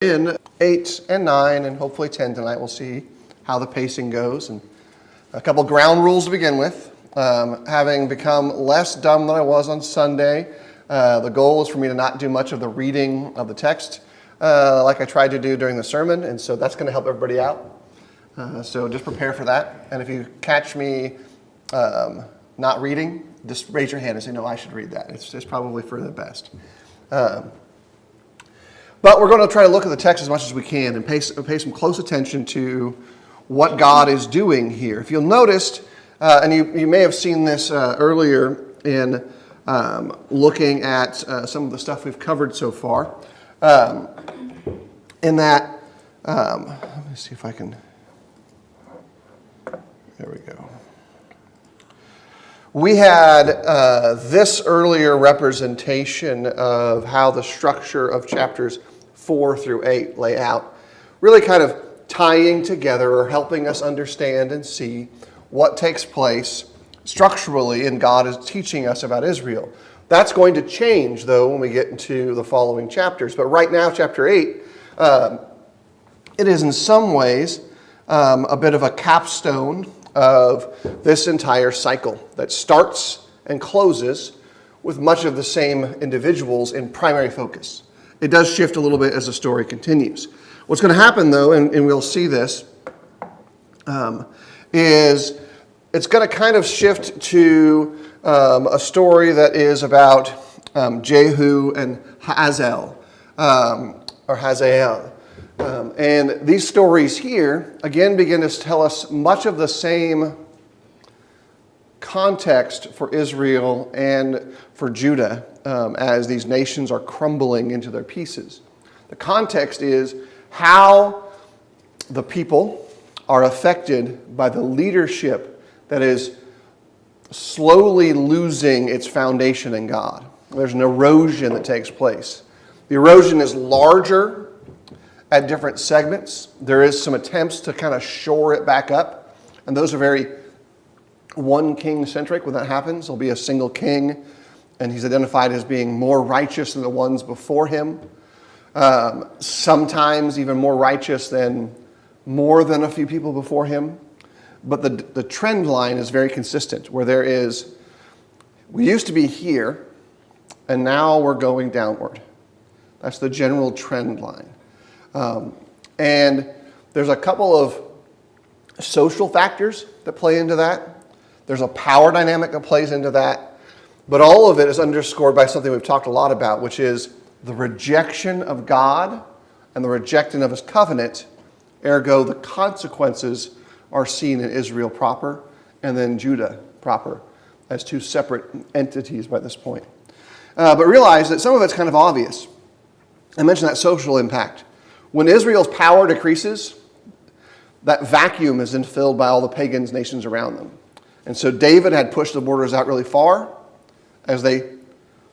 In 8 and 9 and hopefully 10 tonight. We'll see how the pacing goes. And a couple ground rules to begin with. Having become less dumb than I was on Sunday, the goal is for me to not do much of the reading of the text like I tried to do during the sermon, and so that's going to help everybody out. So just prepare for that. And if you catch me not reading, just raise your hand and say, no, I should read that. It's probably for the best. But we're going to try to look at the text as much as we can and pay some close attention to what God is doing here. If you'll notice, and you may have seen this earlier in looking at some of the stuff we've covered so far, in that, let me see if I can, there we go. We had this earlier representation of how the structure of chapters 4 through 8 lay out, really kind of tying together or helping us understand and see what takes place structurally and God is teaching us about Israel. That's going to change, though, when we get into the following chapters. But right now, chapter 8, it is in some ways a bit of a capstone of this entire cycle that starts and closes with much of the same individuals in primary focus. It does shift a little bit as the story continues. What's going to happen, though, and we'll see this, is it's going to kind of shift to a story that is about Jehu and Hazael, or Hazael. And these stories here, again, begin to tell us much of the same context for Israel and for Judah as these nations are crumbling into their pieces. The context is how the people are affected by the leadership that is slowly losing its foundation in God. There's an erosion that takes place. The erosion is larger at different segments. There is some attempts to kind of shore it back up, and those are very one king centric. When that happens, there'll be a single king, and he's identified as being more righteous than the ones before him, sometimes even more righteous than more than a few people before him. But the trend line is very consistent, where there is, we used to be here, and now we're going downward. That's the general trend line. And there's a couple of social factors that play into that. There's a power dynamic that plays into that. But all of it is underscored by something we've talked a lot about, which is the rejection of God and the rejection of his covenant. Ergo, the consequences are seen in Israel proper and then Judah proper as two separate entities by this point. But realize that some of it's kind of obvious. I mentioned that social impact. When Israel's power decreases, that vacuum is then filled by all the pagan nations around them. And so David had pushed the borders out really far. As they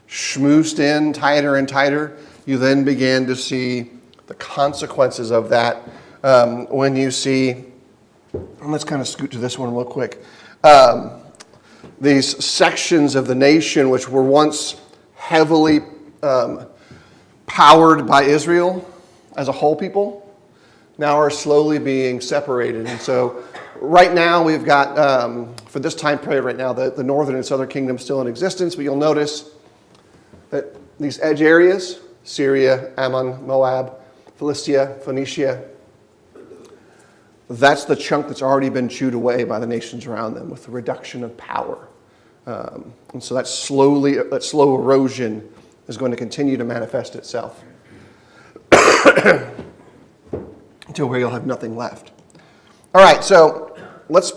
schmoosed in tighter and tighter, you then began to see the consequences of that when you see, and let's kind of scoot to this one real quick, these sections of the nation which were once heavily powered by Israel as a whole people, now are slowly being separated. And so right now we've got, for this time period right now, the northern and southern kingdom still in existence, but you'll notice that these edge areas, Syria, Ammon, Moab, Philistia, Phoenicia, that's the chunk that's already been chewed away by the nations around them with the reduction of power. And so that slow erosion is going to continue to manifest itself until where you'll have nothing left. All right, so let's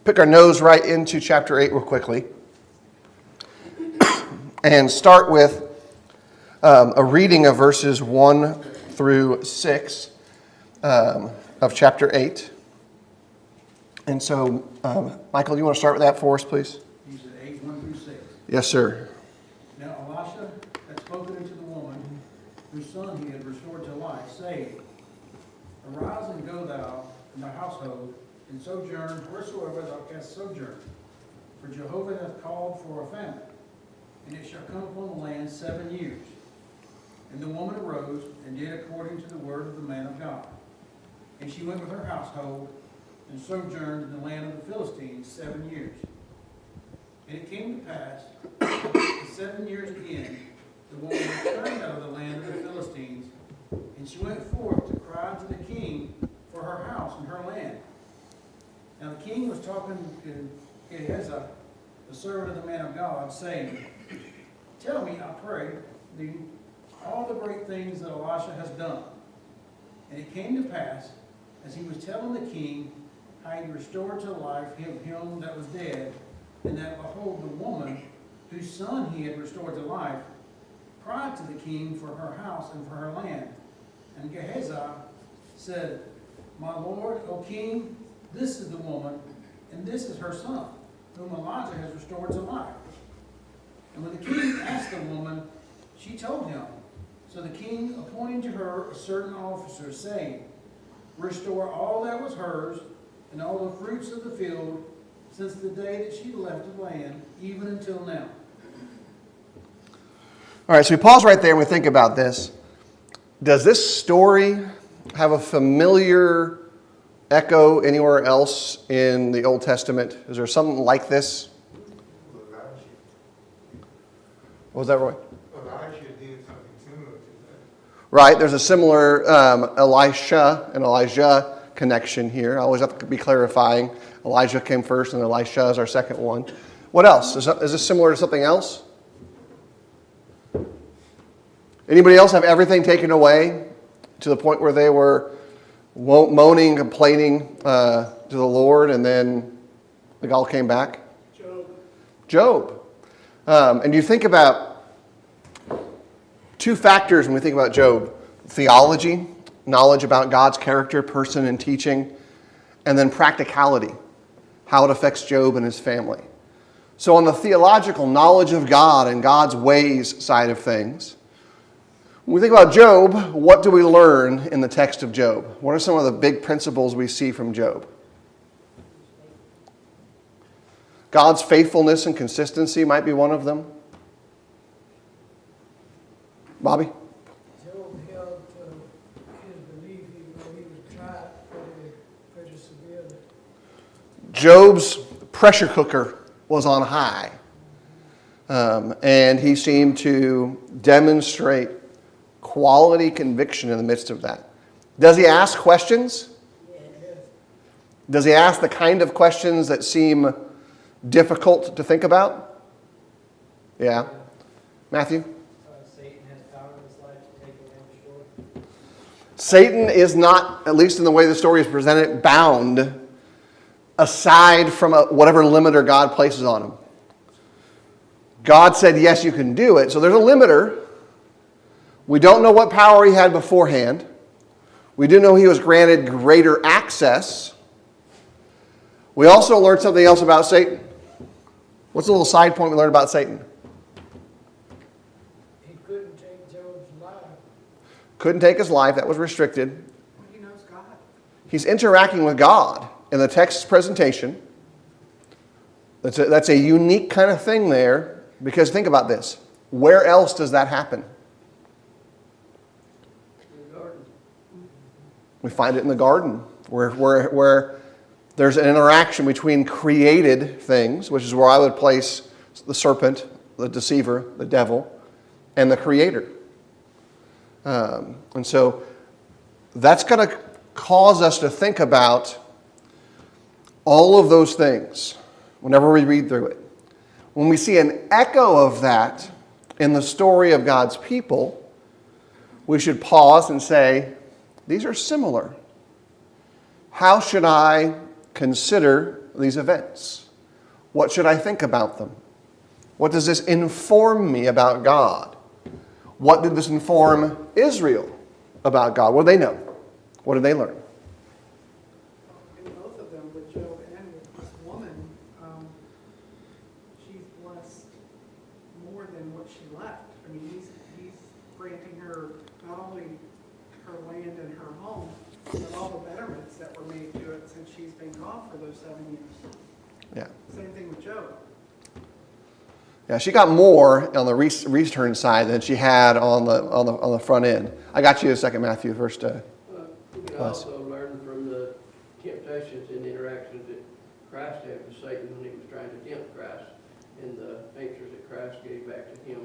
pick our nose right into chapter 8 real quickly and start with a reading of verses 1 through 6 of chapter 8. And so, Michael, do you want to start with that for us, please? You said 8, 1 through 6. Yes, sir. Now Elisha had spoken unto the woman whose son he had restored to life, saying, Arise and go thou and thy household, and sojourn wheresoever thou canst sojourn. For Jehovah hath called for a famine, and it shall come upon the land 7 years. And the woman arose and did according to the word of the man of God. And she went with her household and sojourned in the land of the Philistines 7 years. And it came to pass, the 7 years again, the woman returned out of the land of the Philistines, and she went forth to cry to the king for her house and her land. Now the king was talking to Elisha, the servant of the man of God, saying, Tell me, I pray thee, all the great things that Elisha has done. And it came to pass, as he was telling the king how he restored to life him that was dead, and that, behold, the woman whose son he had restored to life cried to the king for her house and for her land. And Gehazi said, My lord, O king, this is the woman, and this is her son, whom Elijah has restored to life. And when the king asked the woman, she told him. So the king appointed to her a certain officer, saying, Restore all that was hers, and all the fruits of the field, since the day that she left the land, even until now. All right, so we pause right there and we think about this. Does this story have a familiar echo anywhere else in the Old Testament? Is there something like this? What was that, Roy? Elisha did something similar to that. Right, there's a similar Elisha and Elijah connection here. I always have to be clarifying. Elijah came first and Elisha is our second one. What else? Is this similar to something else? Anybody else have everything taken away to the point where they were moaning, complaining to the Lord, and then it all came back? Job. And you think about two factors when we think about Job. Theology, knowledge about God's character, person, and teaching, and then practicality, how it affects Job and his family. So on the theological knowledge of God and God's ways side of things, when we think about Job, what do we learn in the text of Job? What are some of the big principles we see from Job? God's faithfulness and consistency might be one of them. Bobby? Job held to his belief even though he was tried pretty severely. Job's pressure cooker was on high. And he seemed to demonstrate quality conviction in the midst of that. Does he ask questions? Yes. Does he ask the kind of questions that seem difficult to think about? Yeah. Matthew? Satan has power in his life to take away and destroy. Satan is not, at least in the way the story is presented, bound aside from whatever limiter God places on him. God said, yes, you can do it. So there's a limiter. We don't know what power he had beforehand. We do know he was granted greater access. We also learned something else about Satan. What's a little side point we learned about Satan? He couldn't take Job's life. Couldn't take his life. That was restricted. He knows God. He's interacting with God in the text's presentation. That's a unique kind of thing there, because think about this. Where else does that happen? In the garden. We find it in the garden, where there's an interaction between created things, which is where I would place the serpent, the deceiver, the devil, and the creator. And so that's going to cause us to think about all of those things whenever we read through it. When we see an echo of that in the story of God's people, we should pause and say, these are similar. How should I consider these events? What should I think about them? What does this inform me about God? What did this inform Israel about God? What do they know? What did they learn? In both of them, with Job and with this woman, she's blessed more than what she left. I mean, he's granting her not only her land and her home, but all the betterments that were made to it since she's been gone for those 7 years. Yeah. Same thing with Job. Yeah, she got more on the return side than she had on the front end. I got you in a second, Matthew. First, We can also learn from the temptations and interactions that Christ had with Satan when he was trying to tempt Christ, and the answers that Christ gave back to him.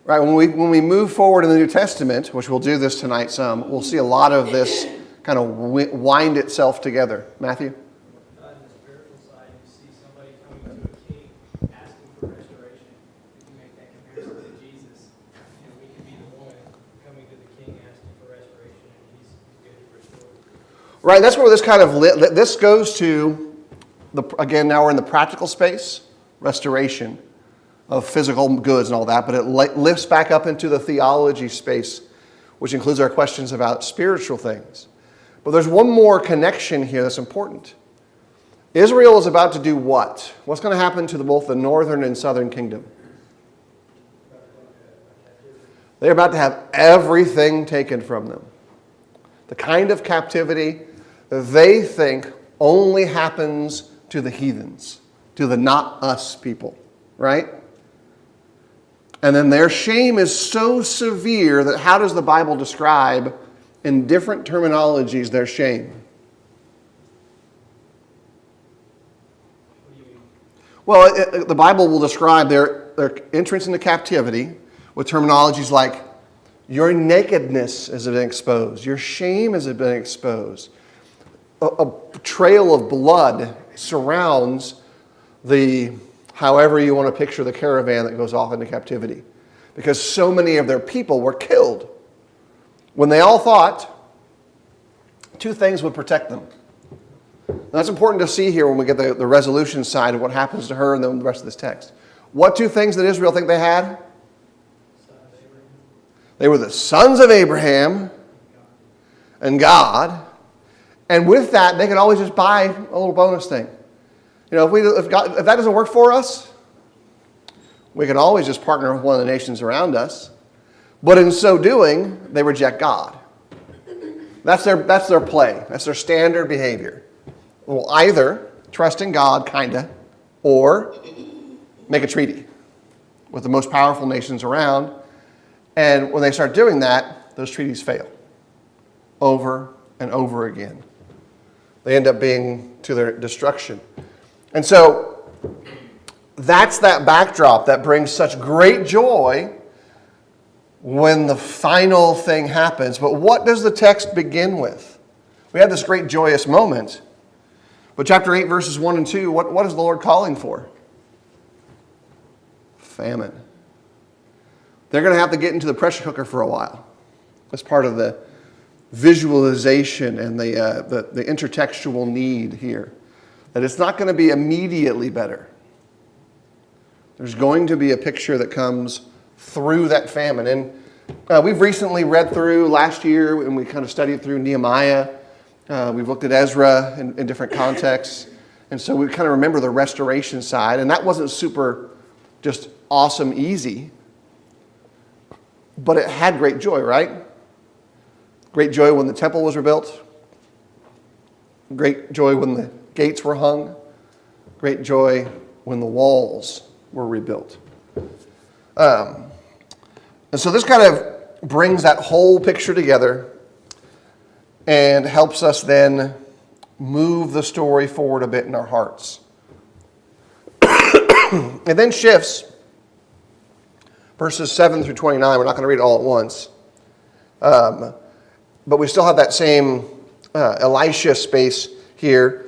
Right, when we move forward in the New Testament, which we'll do this tonight some, we'll see a lot of this kind of wind itself together. Matthew? On the spiritual side, you see somebody coming to a king asking for restoration. If you make that comparison to Jesus, we can be the woman coming to the king asking for restoration, and he's good to restore. Right, that's where this kind of this goes to again. Now we're in the practical space, restoration of physical goods and all that, but it lifts back up into the theology space, which includes our questions about spiritual things. But there's one more connection here that's important. Israel is about to do what? What's going to happen to both the northern and southern kingdom? They're about to have everything taken from them. The kind of captivity they think only happens to the heathens, to the not us people, right? And then their shame is so severe that how does the Bible describe in different terminologies their shame? Well, the Bible will describe their entrance into captivity with terminologies like your nakedness has been exposed, your shame has been exposed. A trail of blood surrounds however you want to picture the caravan that goes off into captivity. Because so many of their people were killed when they all thought two things would protect them. Now, that's important to see here when we get the resolution side of what happens to her and then the rest of this text. What two things did Israel think they had? They were the sons of Abraham and God. And with that, they could always just buy a little bonus thing. If that doesn't work for us, we can always just partner with one of the nations around us. But in so doing, they reject God. That's their play. That's their standard behavior. We'll either trust in God, kinda, or make a treaty with the most powerful nations around. And when they start doing that, those treaties fail over and over again. They end up being to their destruction. And so that's that backdrop that brings such great joy when the final thing happens. But what does the text begin with? We have this great joyous moment. But chapter 8, verses 1 and 2, what is the Lord calling for? Famine. They're going to have to get into the pressure cooker for a while. That's part of the visualization and the intertextual need here. That it's not going to be immediately better. There's going to be a picture that comes through that famine. And we've recently read through last year, and we kind of studied through Nehemiah. We've looked at Ezra in different contexts. And so we kind of remember the restoration side. And that wasn't super just awesome, easy. But it had great joy, right? Great joy when the temple was rebuilt. Great joy when the gates were hung. Great joy when the walls were rebuilt. And so this kind of brings that whole picture together and helps us then move the story forward a bit in our hearts. It then shifts verses 7 through 29. We're not going to read it all at once. But we still have that same Elisha space here.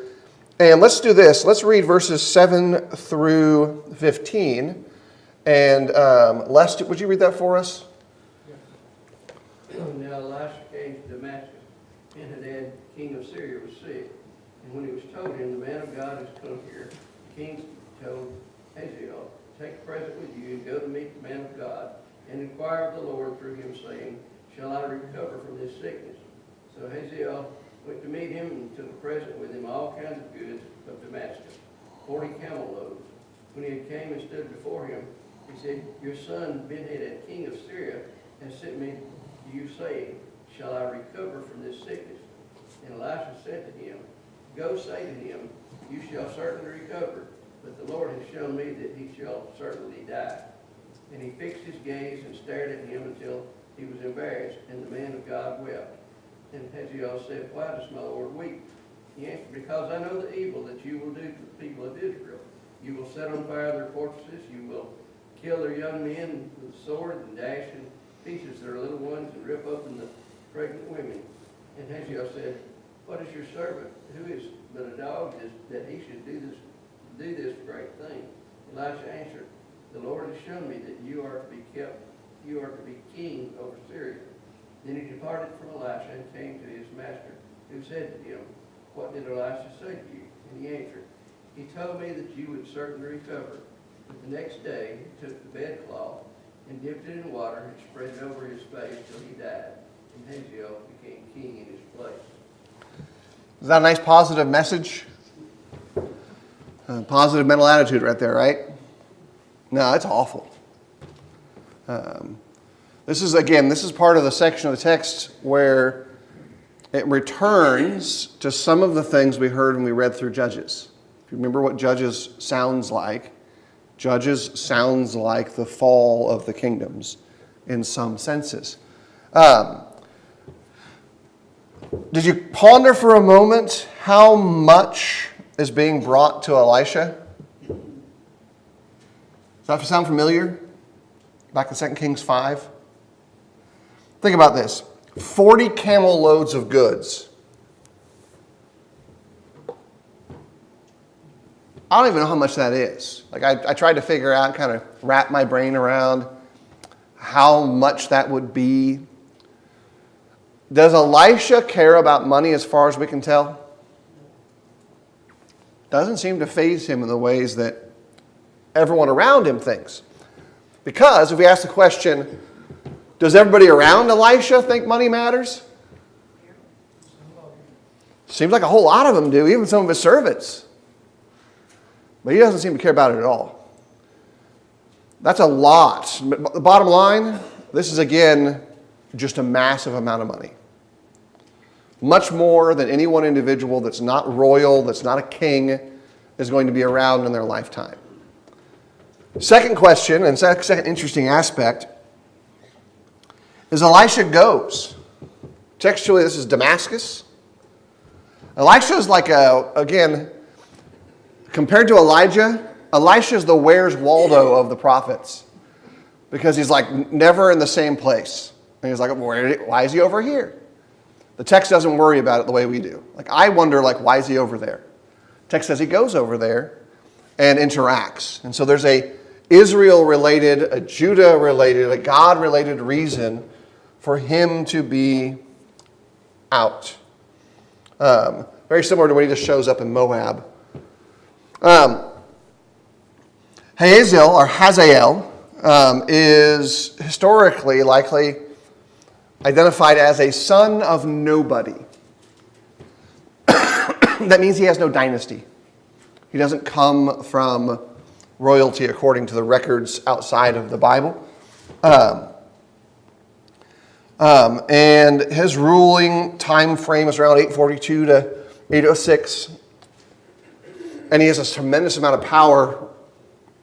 And let's do this. Let's read verses 7 through 15. And Les, would you read that for us? Now Elisha came to Damascus, and Hadad, king of Syria, was sick. And when he was told him, the man of God has come here, the king told Hazael, take a present with you and go to meet the man of God, and inquire of the Lord through him, saying, shall I recover from this sickness? So Hazael went to meet him and took a present with him, all kinds of goods of Damascus, 40 camel loads. When he had came and stood before him, he said, your son Ben-Hadad, king of Syria, has sent me to you, saying, shall I recover from this sickness? And Elisha said to him, go say to him, you shall certainly recover. but the Lord has shown me that he shall certainly die. And he fixed his gaze and stared at him until he was embarrassed, and the man of God wept. And Hazael said, Why does my Lord weep? He answered, Because I know the evil that you will do to the people of Israel. You will set on fire their fortresses, you will kill their young men with the sword, and dash in pieces their little ones, and rip open the pregnant women. And Hazael said, What is your servant? Who is but a dog that he should do this great thing? Elisha answered, The Lord has shown me that you are to be king over Syria. Then he departed from Elisha and came to his master, who said to him, What did Elisha say to you? And he answered, He told me that you would certainly recover. But the next day he took the bedcloth and dipped it in water and spread it over his face till he died. And Hazael became king in his place. Is that a nice positive message? Positive mental attitude right there, right? No, it's awful. This is part of the section of the text where it returns to some of the things we heard when we read through Judges. If you remember what Judges sounds like the fall of the kingdoms in some senses. Did you ponder for a moment how much is being brought to Elisha? Does that sound familiar? Back in 2 Kings 5. Think about this. 40 camel loads of goods. I don't even know how much that is. Like I tried to figure out, kind of wrap my brain around how much that would be. Does Elisha care about money as far as we can tell? Doesn't seem to faze him in the ways that everyone around him thinks. Because if we ask the question, does everybody around Elisha think money matters? Seems like a whole lot of them do, even some of his servants. But he doesn't seem to care about it at all. That's a lot. But the bottom line, this is again just a massive amount of money. Much more than any one individual that's not royal, that's not a king, is going to be around in their lifetime. Second question, and second interesting aspect, is Elisha goes. Textually, this is Damascus. Elisha is like again, compared to Elijah, Elisha is the Where's Waldo of the prophets. Because he's like never in the same place. And he's like, why is he over here? The text doesn't worry about it the way we do. Like I wonder, why is he over there? The text says he goes over there and interacts. And so there's a Israel-related, a Judah-related, a God-related reason for him to be out. Very similar to when he just shows up in Moab. Hazael is historically likely identified as a son of nobody. That means he has no dynasty. He doesn't come from royalty according to the records outside of the Bible. And his ruling time frame is around 842 to 806. And he has a tremendous amount of power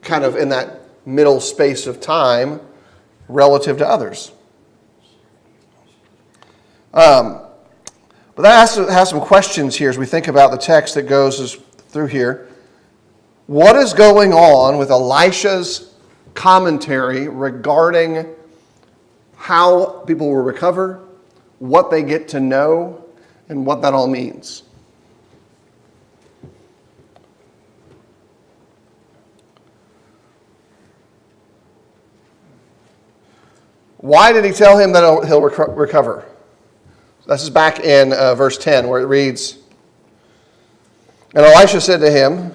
kind of in that middle space of time relative to others. But that has some questions here as we think about the text that goes through here. What is going on with Elisha's commentary regarding how people will recover, what they get to know, and what that all means? Why did he tell him that he'll recover? This is back in verse 10 where it reads, And Elisha said to him,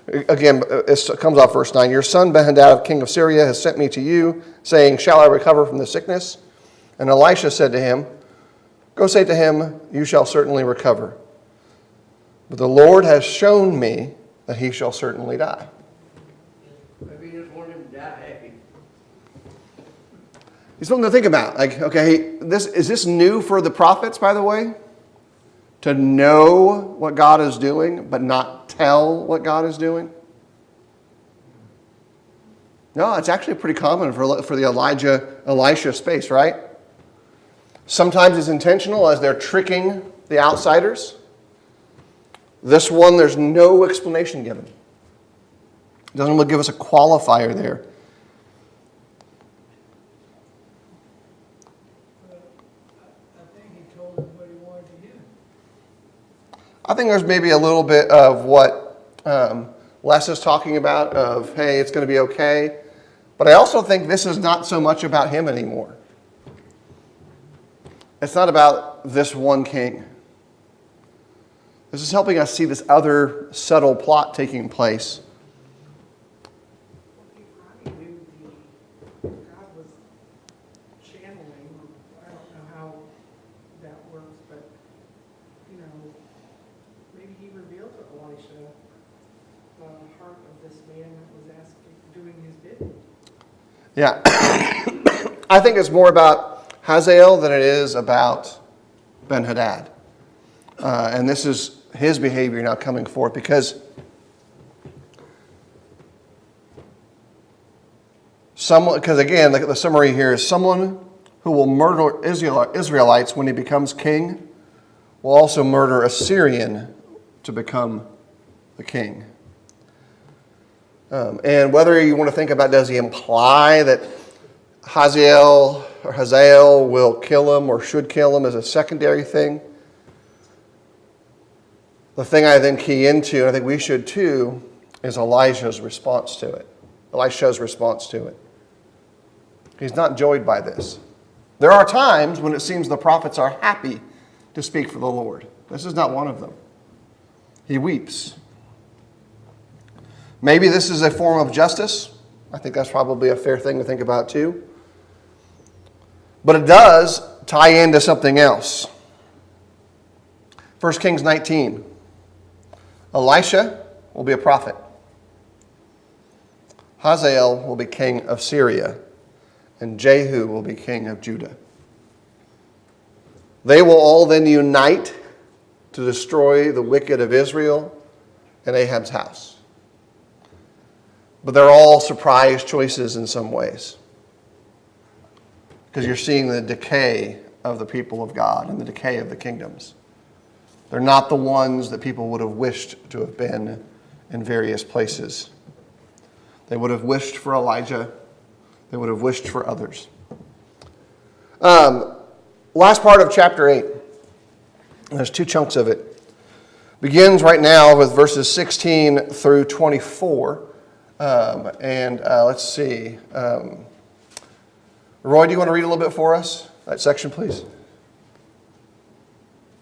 again, it comes off verse 9, Your son Ben-Hadad, king of Syria, has sent me to you, saying, Shall I recover from the sickness? And Elisha said to him, Go say to him, You shall certainly recover. But the Lord has shown me that he shall certainly die. Maybe he just wanted him to die happy. He's something to think about. Is this new for the prophets, by the way? to know what God is doing, but not tell what God is doing? No, it's actually pretty common for the Elisha space, right? Sometimes it's intentional as they're tricking the outsiders. This one, there's no explanation given. It doesn't give us a qualifier there. I think he told him what he wanted to hear. I think there's maybe a little bit of what Les is talking about of, hey, it's going to be okay. But I also think this is not so much about him anymore. It's not about this one king. This is helping us see this other subtle plot taking place. He probably knew God was channeling, I don't know how that works, but, maybe he revealed to Elisha the heart of this man that was doing his bidding. Yeah. I think it's more about Hazael than it is about Ben-Hadad. And this is his behavior now coming forth because again, the summary here is someone who will murder Israelites when he becomes king will also murder a Syrian to become the king. And whether you want to think about, does he imply that Hazael will kill him or should kill him, is a secondary thing. The thing I then key into, and I think we should too, is Elisha's response to it. He's not joyed by this. There are times when it seems the prophets are happy to speak for the Lord. This is not one of them. He weeps. Maybe this is a form of justice. I think that's probably a fair thing to think about too. But it does tie into something else. 1 Kings 19. Elisha will be a prophet. Hazael will be king of Syria. And Jehu will be king of Judah. They will all then unite to destroy the wicked of Israel and Ahab's house. But they're all surprise choices in some ways. Because you're seeing the decay of the people of God and the decay of the kingdoms. They're not the ones that people would have wished to have been in various places. They would have wished for Elijah. They would have wished for others. Last part of chapter 8. There's two chunks of it. Begins right now with verses 16 through 24. Let's see. Roy, do you want to read a little bit for us? That section, please.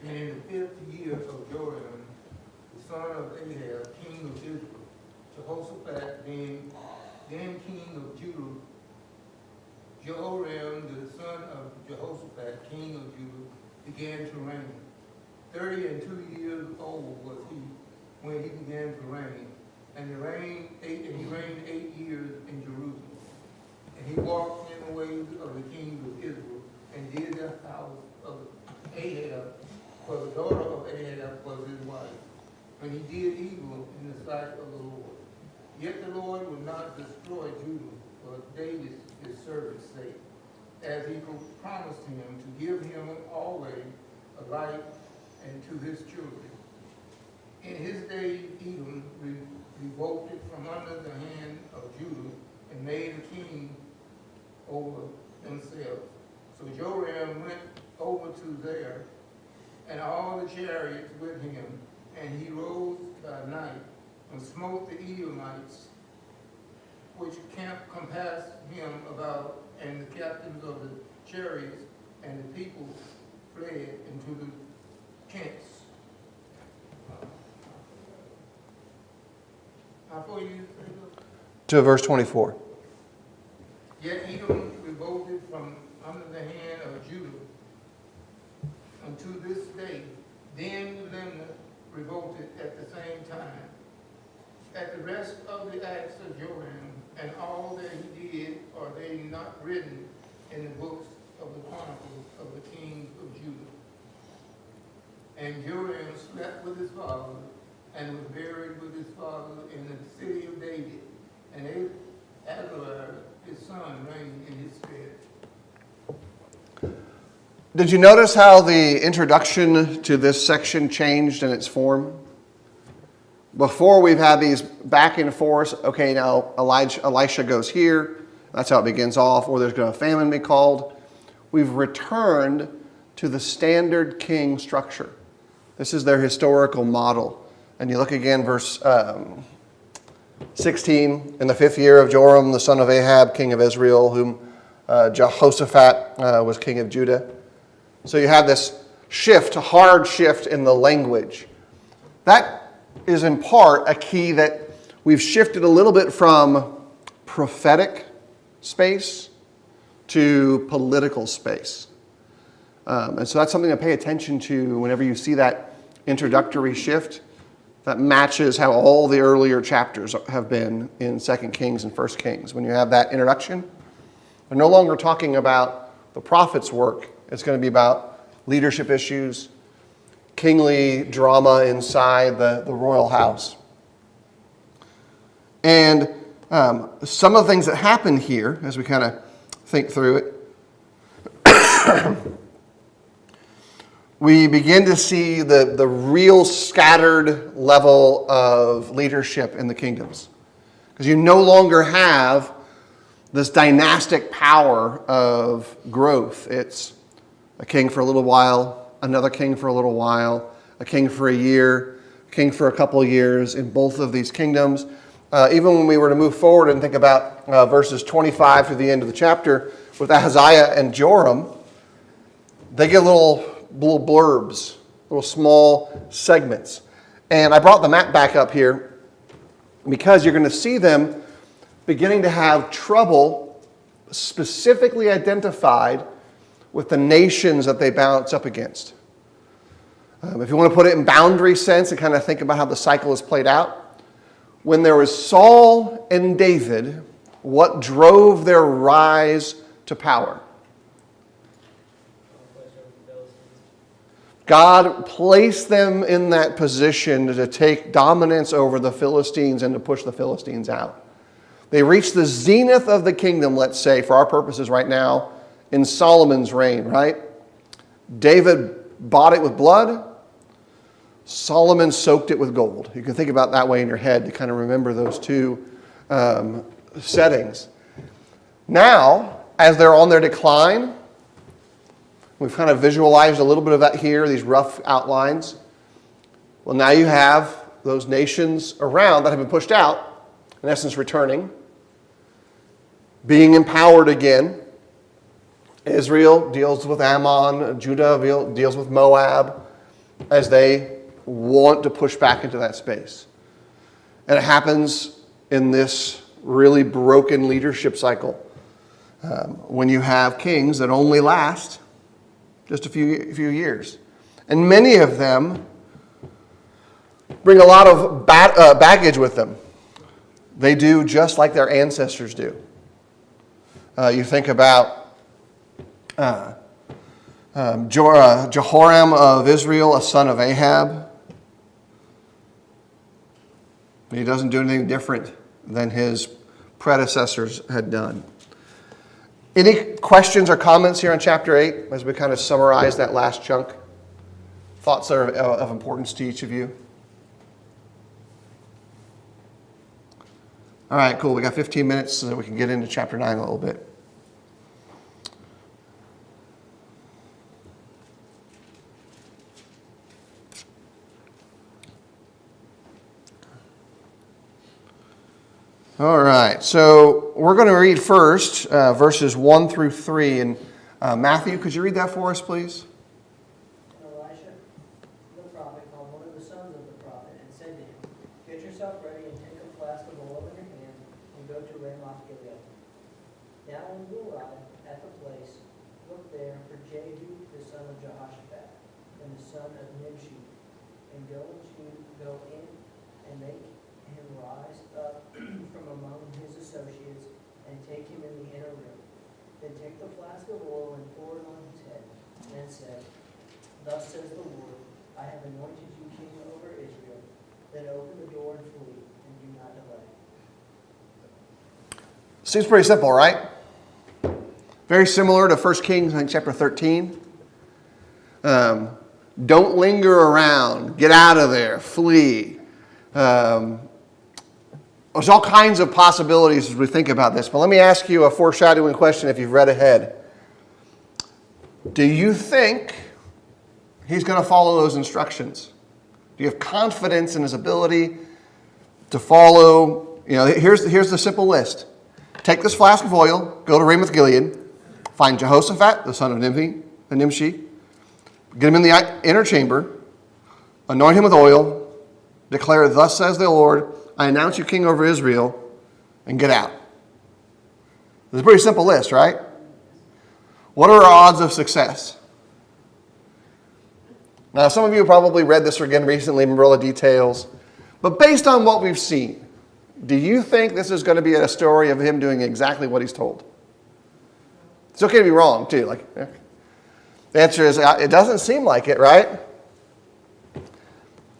And in the 5th year of Joram, the son of Ahab, king of Israel, Jehoshaphat being then king of Judah, Jehoram, the son of Jehoshaphat, king of Judah, began to reign. 32 years old was he when he began to reign. And he reigned 8 years in Jerusalem. And he walked in the ways of the kings of Israel, and did the house of Ahab, for the daughter of Ahab was his wife. And he did evil in the sight of the Lord. Yet the Lord would not destroy Judah for David his servant's sake, as he promised him to give him always a light and to his children. In his days Edom revolted from under the hand of Judah and made a king over themselves. So Joram went over to there, and all the chariots with him, and he rose by night and smote the Edomites, which compassed him about, and the captains of the chariots, and the people fled into the camps. To verse 24. Yet Edom revolted from under the hand of Judah unto this day. Then Limnah revolted at the same time. At the rest of the acts of Joram and all that he did, are they not written in the books of the chronicles of the kings of Judah? And Joram slept with his father, and was buried with his father in the city of David. And Azariah, his son, reigned in his stead. Did you notice how the introduction to this section changed in its form? Before, we've had these back and forth. Okay, now Elisha goes here. That's how it begins off. Or there's going to a famine be called. We've returned to the standard king structure. This is their historical model. And you look again, verse 16. In the 5th year of Joram, the son of Ahab, king of Israel, whom Jehoshaphat was king of Judah. So you have this shift, a hard shift in the language. That is in part a key that we've shifted a little bit from prophetic space to political space. And so that's something to pay attention to whenever you see that introductory shift that matches how all the earlier chapters have been in 2 Kings and 1 Kings. When you have that introduction, we're no longer talking about the prophet's work. It's going to be about leadership issues, kingly drama inside the royal house. And some of the things that happen here, as we kind of think through it, we begin to see the real scattered level of leadership in the kingdoms. Because you no longer have this dynastic power of growth. It's a king for a little while, another king for a little while, a king for a year, a king for a couple of years in both of these kingdoms. Even when we were to move forward and think about verses 25 through the end of the chapter with Ahaziah and Joram, they get little blurbs, little small segments. And I brought the map back up here because you're going to see them beginning to have trouble specifically identified with the nations that they bounce up against. If you want to put it in boundary sense and kind of think about how the cycle is played out, when there was Saul and David, what drove their rise to power? God placed them in that position to take dominance over the Philistines and to push the Philistines out. They reached the zenith of the kingdom, let's say, for our purposes right now, in Solomon's reign, right? David bought it with blood. Solomon soaked it with gold. You can think about it that way in your head to kind of remember those two settings. Now, as they're on their decline, we've kind of visualized a little bit of that here, these rough outlines. Well, now you have those nations around that have been pushed out, in essence returning, being empowered again. Israel deals with Ammon, Judah deals with Moab as they want to push back into that space. And it happens in this really broken leadership cycle when you have kings that only last just a few years. And many of them bring a lot of baggage with them. They do just like their ancestors do. You think about Jehoram of Israel, a son of Ahab. He doesn't do anything different than his predecessors had done. Any questions or comments here on chapter 8 as we kind of summarize that last chunk? Thoughts that are of importance to each of you? All right, cool. We got 15 minutes so that we can get into chapter 9 a little bit. All right, so we're going to read first verses 1 through 3. And Matthew, could you read that for us, please? And Elisha, the prophet, called one of the sons of the prophet and said to him, "Get yourself ready and take a flask of oil in your hand and go to Ramoth Gilead. Now when you arrive at the place, look there for Jehu the son of Jehoshaphat and the son of Nimshi, and go in and make him rise up from among his associates, and take him in the inner room. Then take the flask of oil and pour it on his head, and said, Thus says the Lord, I have anointed you king over Israel. Then open the door and flee, and do not delay. Seems pretty simple, right? Very similar to 1 Kings, I think, chapter 13. Don't linger around. Get out of there. Flee. There's all kinds of possibilities as we think about this. But let me ask you a foreshadowing question if you've read ahead. Do you think he's going to follow those instructions? Do you have confidence in his ability to follow? Here's the simple list. Take this flask of oil, go to Ramoth Gilead, find Jehoshaphat, the son of Nimshi, get him in the inner chamber, anoint him with oil, declare, thus says the Lord, I announce you king over Israel, and get out. It's a pretty simple list, right? What are our odds of success? Now, some of you have probably read this again recently, remember all the details. But based on what we've seen, do you think this is going to be a story of him doing exactly what he's told? It's okay to be wrong, too. The answer is, it doesn't seem like it, right?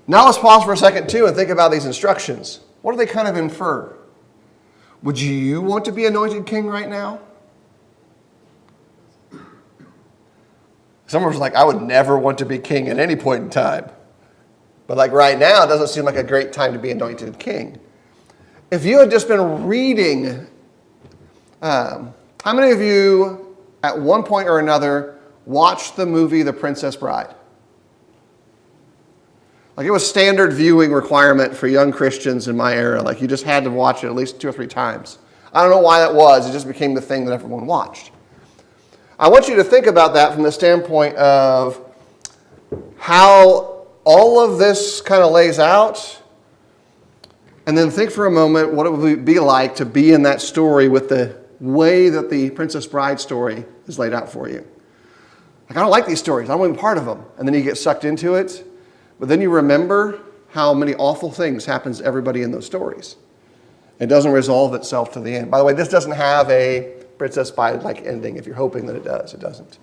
Now let's pause for a second, too, and think about these instructions. What do they kind of infer? Would you want to be anointed king right now? Someone was like, I would never want to be king at any point in time. But right now, it doesn't seem like a great time to be anointed king. If you had just been reading, how many of you at one point or another watched the movie The Princess Bride? It was standard viewing requirement for young Christians in my era. You just had to watch it at least 2 or 3 times. I don't know why that was. It just became the thing that everyone watched. I want you to think about that from the standpoint of how all of this kind of lays out, and then think for a moment what it would be like to be in that story with the way that the Princess Bride story is laid out for you. I don't like these stories. I don't want to be part of them. And then you get sucked into it. But then you remember how many awful things happens to everybody in those stories. It doesn't resolve itself to the end. By the way, this doesn't have a Princess Bride-like ending if you're hoping that it does. It doesn't.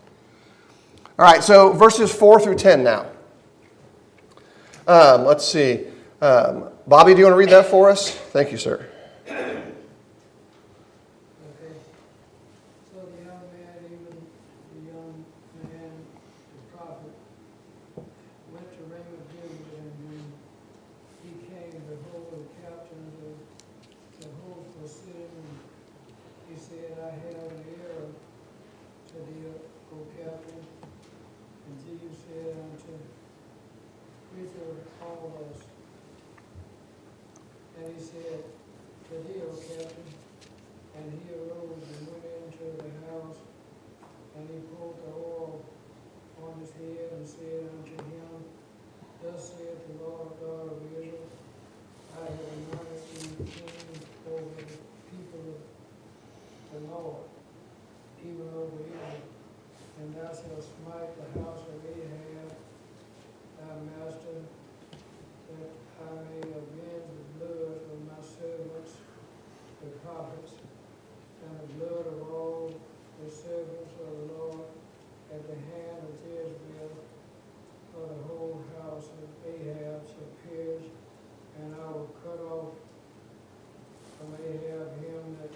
All right, so verses 4 through 10 now. Let's see. Bobby, do you want to read that for us? Thank you, sir. Okay. So the young man, even the young man, the prophet, went to Ramoth Gilead, and when he came, behold, the captains of the host were sitting, and he said, I have an error to thee, O captain. And Jesus said unto Peter, all us. And he said, to thee, O captain. And he arose and went into the house, and he poured the oil on his head, and said unto him, thus saith the Lord God of Israel, I have anointed thee king over the people of the Lord, even over Israel. And thou shalt smite the house of Ahab, thy master, that I may avenge the blood of my servants, the prophets, and the blood of all the servants of the Lord at the hand of Jezebel, for the whole house of Ahab shall perish, and I will cut off from Ahab him that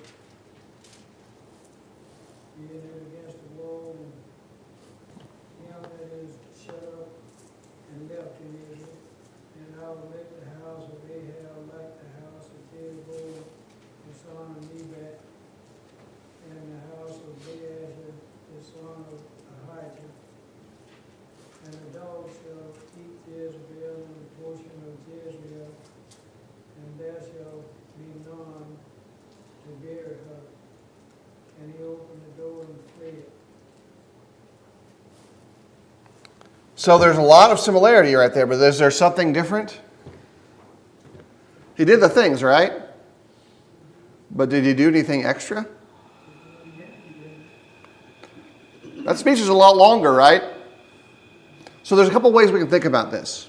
entered against the wall, and him that is shut up and left in Israel. And I will make the house of Ahab like the house of Jeroboam, the son of Nebat, and the house of Baasha, the son of Ahijah. And the dogs shall eat Jezebel and the portion of Jezreel, and there shall be none to bury her. And he opened the door and fled. So there's a lot of similarity right there, but is there something different? He did the things, right? But did he do anything extra? That speech is a lot longer, right? So there's a couple ways we can think about this.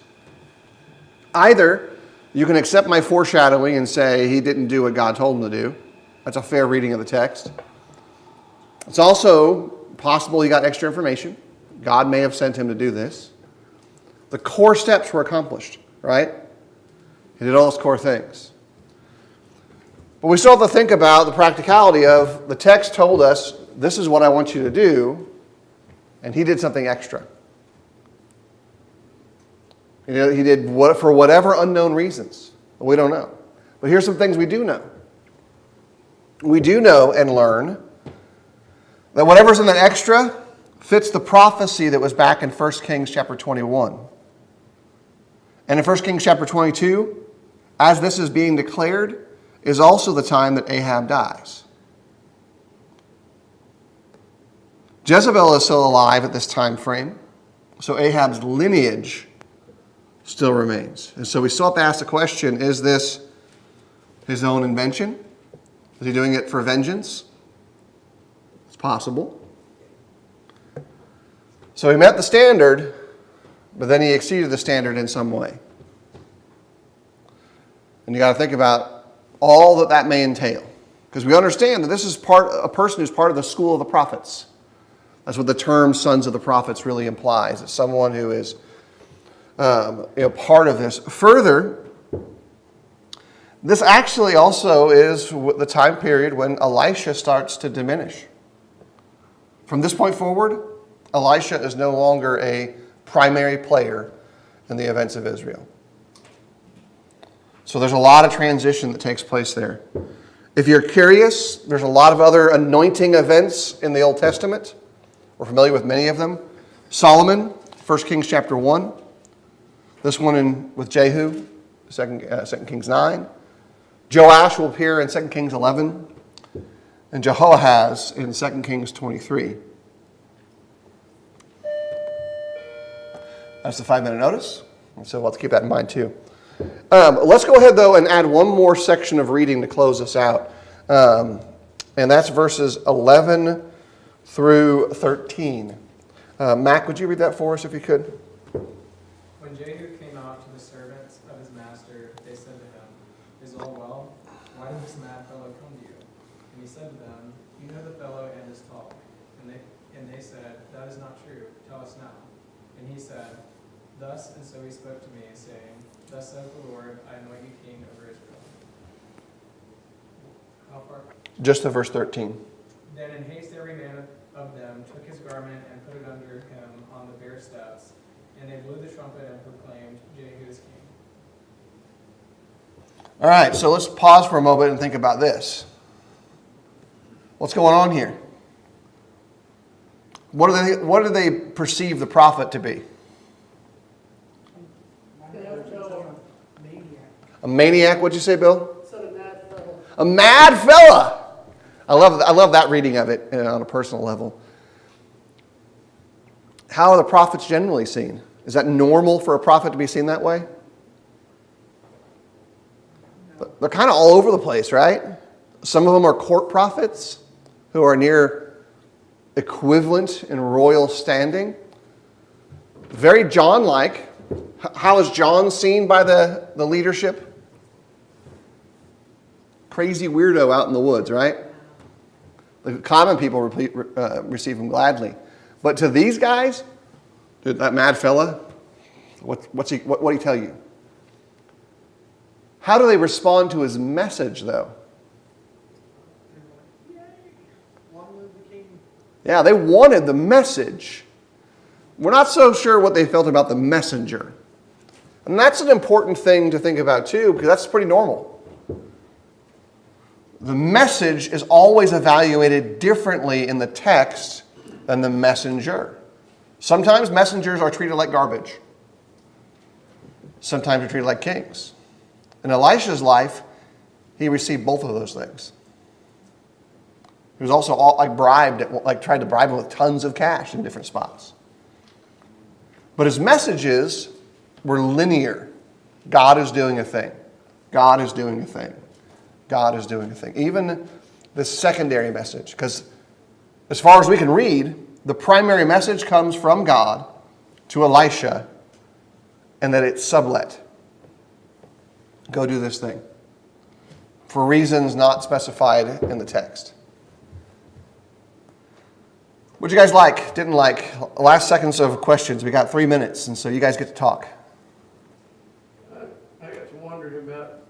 Either you can accept my foreshadowing and say he didn't do what God told him to do. That's a fair reading of the text. It's also possible he got extra information. God may have sent him to do this. The core steps were accomplished, right? He did all his core things. But we still have to think about the practicality of the text told us, this is what I want you to do, and he did something extra. He did what for whatever unknown reasons. We don't know. But here's some things we do know. We do know and learn that whatever's in that extra fits the prophecy that was back in 1 Kings chapter 21. And in 1 Kings chapter 22, as this is being declared, is also the time that Ahab dies. Jezebel is still alive at this time frame, so Ahab's lineage still remains. And so we still have to ask the question, is this his own invention? Is he doing it for vengeance? It's possible. So he met the standard, but then he exceeded the standard in some way. And you got to think about all that that may entail. Because we understand that this is a person who's part of the school of the prophets. That's what the term sons of the prophets really implies. It's someone who is part of this. Further, this actually also is the time period when Elisha starts to diminish. From this point forward, Elisha is no longer a primary player in the events of Israel. So there's a lot of transition that takes place there. If you're curious, there's a lot of other anointing events in the Old Testament. We're familiar with many of them. Solomon, 1 Kings chapter 1. This one with Jehu, 2 Kings 9. Joash will appear in 2 Kings 11. And Jehoahaz in 2 Kings 23. That's the 5-minute notice. So we'll have to keep that in mind too. Let's go ahead, though, and add one more section of reading to close us out. And that's verses 11 through 13. Mac, would you read that for us if you could? When Jehu came out to the servants of his master, they said to him, "Is all well? Why did this mad fellow come to you?" And he said to them, "You know the fellow and his talk." And they said, "That is not true. Tell us now." And he said, "Thus and so he spoke to me, saying, Thus says the Lord, I anoint you king over Israel." How far? Just to verse 13. Then in haste every man of them took his garment and put it under him on the bare steps, and they blew the trumpet and proclaimed, Jehu is king. All right, so let's pause for a moment and think about this. What's going on here? What do they perceive the prophet to be? A maniac, what'd you say, Bill? A mad fella. I love that reading of it on a personal level. How are the prophets generally seen? Is that normal for a prophet to be seen that way? They're kind of all over the place, right? Some of them are court prophets who are near equivalent in royal standing. Very John-like. How is John seen by the leadership? Crazy weirdo out in the woods, right? The common people receive him gladly. But to these guys, dude, that mad fella, what did he tell you? How do they respond to his message, though? Yeah, they wanted the message. We're not so sure what they felt about the messenger. And that's an important thing to think about, too, because that's pretty normal. The message is always evaluated differently in the text than the messenger. Sometimes messengers are treated like garbage. Sometimes they're treated like kings. In Elisha's life, he received both of those things. He was also tried to bribe him with tons of cash in different spots. But his messages were linear. God is doing a thing. God is doing a thing. God is doing a thing. Even the secondary message, because as far as we can read, the primary message comes from God to Elisha, and that it's sublet. Go do this thing. For reasons not specified in the text. What'd you guys like? Didn't like? Last seconds of questions. We got 3 minutes, and so you guys get to talk. I got to wondering about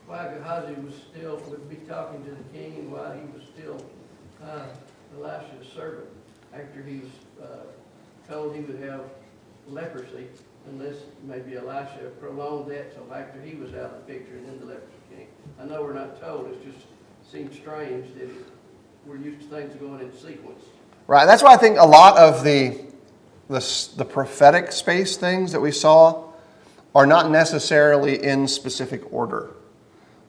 why Gehazi would be talking to the king and why he was still Elisha's servant after he was told he would have leprosy, unless maybe Elisha prolonged that till after he was out of the picture and then the leprosy came. I know we're not told, it just seems strange that we're used to things going in sequence. Right. That's why I think a lot of the prophetic space things that we saw are not necessarily in specific order.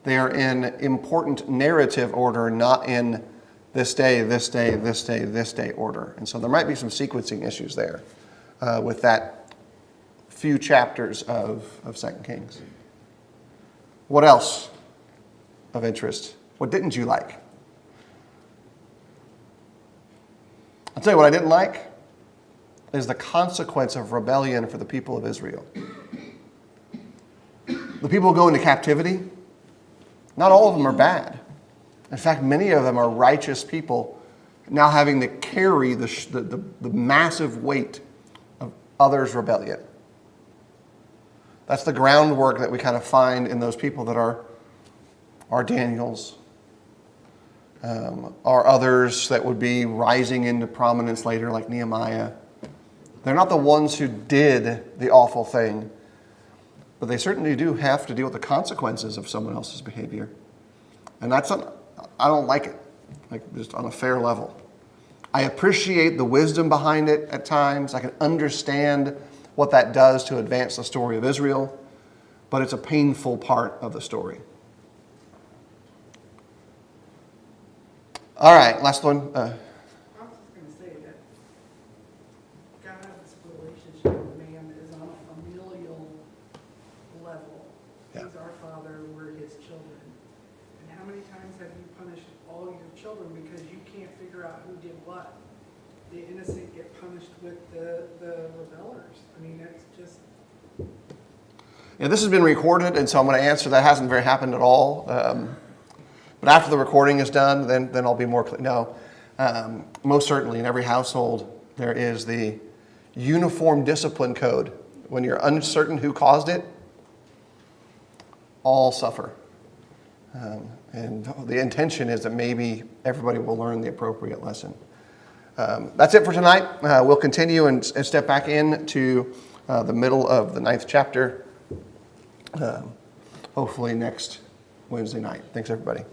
They are in important narrative order, not in this day, this day, this day, this day order. And so there might be some sequencing issues there with that few chapters of 2 Kings. What else of interest? What didn't you like? I'll tell you what I didn't like is the consequence of rebellion for the people of Israel. The people who go into captivity, not all of them are bad. In fact, many of them are righteous people now having to carry the massive weight of others' rebellion. That's the groundwork that we kind of find in those people that are Daniels, are others that would be rising into prominence later, like Nehemiah. They're not the ones who did the awful thing, but they certainly do have to deal with the consequences of someone else's behavior. And I don't like it, like just on a fair level. I appreciate the wisdom behind it at times. I can understand what that does to advance the story of Israel, but it's a painful part of the story. All right, last one. I was just gonna say that God's relationship with man is on a familial level. Yeah. He's our Father, we're His children. And how many times have you punished all your children because you can't figure out who did what? The innocent get punished with the rebellers. I mean, it's just... Yeah, this has been recorded, and so I'm going to answer that hasn't very happened at all. But after the recording is done, then I'll be more clear. No, most certainly in every household there is the uniform discipline code. When you're uncertain who caused it, all suffer. And the intention is that maybe everybody will learn the appropriate lesson. That's it for tonight. We'll continue and step back into the middle of the 9th chapter, hopefully next Wednesday night. Thanks, everybody.